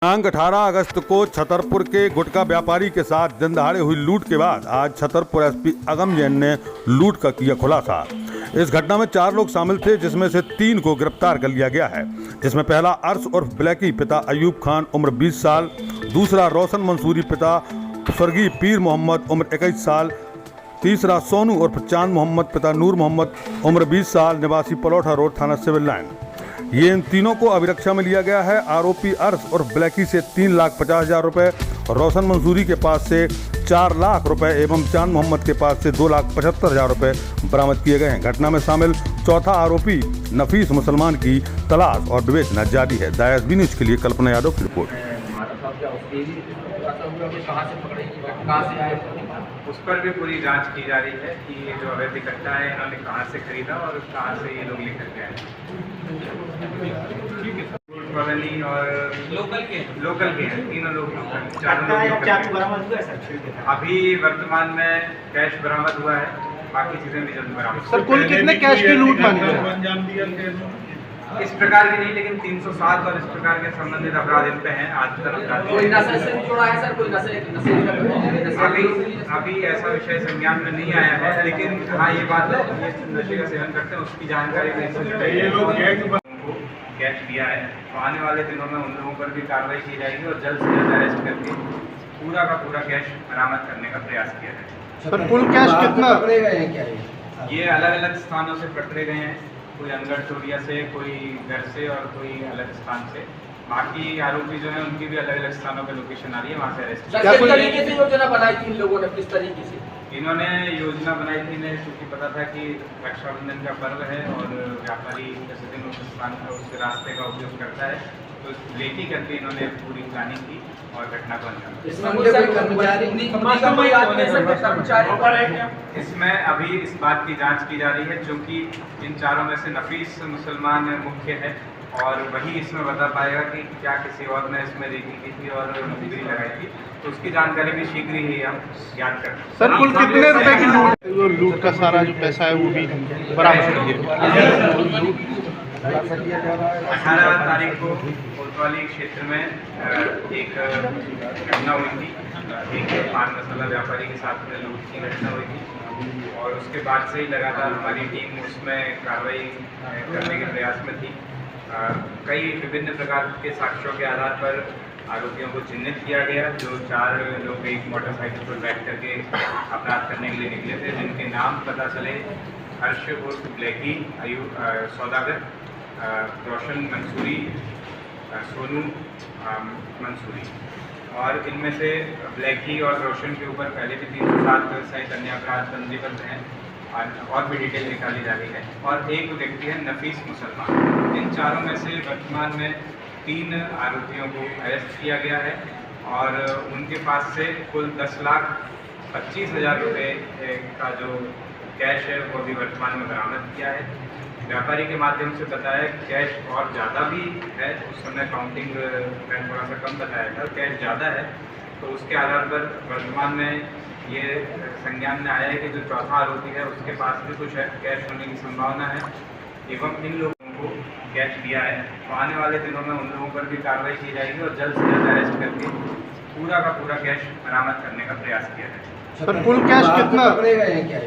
दिनांक 18 अगस्त को छतरपुर के गुटखा व्यापारी के साथ दिन दहाड़े हुई लूट के बाद आज छतरपुर एसपी अगम जैन ने लूट का किया खुलासा। इस घटना में 4 लोग शामिल थे, जिसमें से 3 को गिरफ्तार कर लिया गया है, जिसमें पहला अर्श उर्फ ब्लैकी पिता अयूब खान उम्र 20 साल, दूसरा रोशन मंसूरी पिता स्वर्गीय पीर मोहम्मद उम्र 21 साल, तीसरा सोनू उर्फ चांद मोहम्मद पिता नूर मोहम्मद उम्र 20 साल निवासी पलौठा रोड थाना सिविल लाइन। ये इन तीनों को अभिरक्षा में लिया गया है। आरोपी अर्श उर्फ ब्लैकी से 3,50,000 रुपए, रोशन मंसूरी के पास से 4 लाख रुपए एवं चांद मोहम्मद के पास से 2,75,000 रुपए बरामद किए गए हैं। घटना में शामिल चौथा आरोपी नफीस मुसलमान की तलाश और विवेचना जारी है। दायसबी न्यूज के लिए कल्पना यादव की रिपोर्ट। उस पर भी पूरी जांच की जा रही है कि ये जो अवैध इकट्ठा है इन्होंने कहाँ से खरीदा और कहाँ से ये लोग लेकर गए। पवनी और लोकल के हैं, तीनों लोग अभी वर्तमान में कैश बरामद हुआ है, बाकी चीजें भी जल्द बरामद। सर कुल कितने कैश की लूट मानी इस प्रकार की नहीं, लेकिन 307 और इस प्रकार के संबंधित अपराध इन पे हैं। आज तक कोई नशे से भी जुड़ा है सर, कोई अभी ऐसा विषय संज्ञान में नहीं आया है, लेकिन हाँ ये बात है, ये नशे का सेवन करते हैं उसकी जानकारी कैश दिया है। तो आने वाले दिनों में उन लोगों पर भी कार्रवाई की जाएगी और जल्द से जल्द अरेस्ट करके पूरा का पूरा कैश बरामद करने का प्रयास किया जाएगा। सर कुल कैश कितना पकड़े गए हैं क्या? ये अलग अलग स्थानों से पकड़े गए हैं, कोई अंगड़ चोरिया से, कोई घर से और कोई अलग स्थान से। बाकी आरोपी जो है उनकी भी अलग अलग स्थानों पे लोकेशन आ रही है, वहाँ से अरेस्ट। किस तरीके से योजना बनाई थी इन लोगों ने, किस तरीके से इन्होंने योजना बनाई थी? इन्हें क्योंकि पता था कि रक्षाबंधन का पर्व है और व्यापारी जैसे दिन उस स्थान का उस रास्ते का उपयोग करता है, तो लेके करके इन्होंने पूरी प्लानिंग की और घटना को अंजाम दिया। इसमें अभी इस बात की जांच की जा रही है, चूँकि इन चारों में से नफीस मुसलमान मुख्य है और वही इसमें बता पाएगा कि क्या किसी और ने इसमें देखी की थी और मुखबिरी लगाई थी, तो उसकी जानकारी भी शीघ्र ही हम ज्ञात कर। सर कुल कितने रुपए की लूट का सारा जो पैसा है वो भी बरामद कर दिया। 18 तारीख को कोतवाली क्षेत्र में एक घटना हुई थी, एक पान मसाला व्यापारी के साथ में लूट की घटना हुई थी और उसके बाद से ही लगातार हमारी टीम उसमें कार्रवाई करने के प्रयास में थी। कई विभिन्न प्रकार के साक्ष्यों के आधार पर आरोपियों को चिन्हित किया गया, जो 4 लोग एक मोटरसाइकिल पर बैठ करके अपराध करने के लिए निकले थे, जिनके नाम पता चले हर्ष उर्फ ब्लैकी सौदागर, रोशन मंसूरी, सोनू मंसूरी। और इनमें से ब्लैकी और रोशन के ऊपर पहले भी 307 सहित अन्य अपराध पंजीबद्ध हैं और भी डिटेल निकाली जा रही है। और एक व्यक्ति है नफीस मुसलमान। इन चारों में से वर्तमान में 3 आरोपियों को अरेस्ट किया गया है और उनके पास से कुल 10,25,000 रुपये का जो कैश है वो भी वर्तमान में बरामद किया है। व्यापारी के माध्यम से बताया कैश और ज़्यादा भी है, उस समय काउंटिंग में थोड़ा सा कम बताया था, कैश ज़्यादा है, तो उसके आधार पर वर्तमान में ये संज्ञान में आया है कि जो चौथा आरोपी है उसके पास भी कुछ कैश होने की संभावना है एवं इन लोगों को कैश दिया है। तो आने वाले दिनों में उन लोगों पर भी कार्रवाई की जाएगी और जल्द से जल्द अरेस्ट करके पूरा का पूरा कैश बरामद करने का प्रयास किया जाएगा। सर कुल कैश कितना पकड़े गए हैं क्या?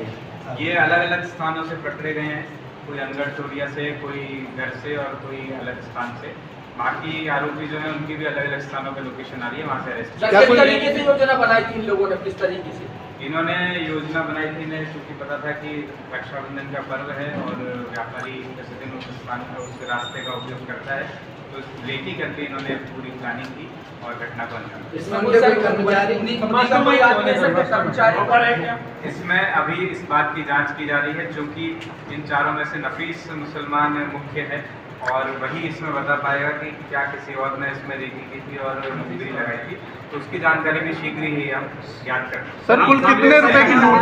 ये अलग अलग स्थानों से पकड़े गए हैं, कोई अंगड़ चोरिया से, कोई घर से और कोई अलग स्थान से। बाकी आरोपी जो है उनकी भी अलग अलग स्थानों पे लोकेशन आ रही है, वहाँ से अरेस्ट। किस तरीके से योजना बनाई थी इन लोगों ने, किस तरीके से इन्होंने योजना बनाई थी? इन्हें क्योंकि पता था कि रक्षाबंधन का पर्व है और व्यापारी जैसे दिन उस स्थान का उस रास्ते का उपयोग करता है, तो लेके करके इन्होंने पूरी प्लानिंग की और घटना को अंजाम दिया। इसमें अभी इस बात की जांच की जा रही है, चूँकि इन चारों में से नफीस मुसलमान मुख्य है और वही इसमें बता पाएगा कि क्या किसी और ने इसमें देखी की थी और मुखबिरी लगाई थी, तो उसकी जानकारी भी शीघ्र ही हम ज्ञात कर। सर कुल कितने रुपए की लूट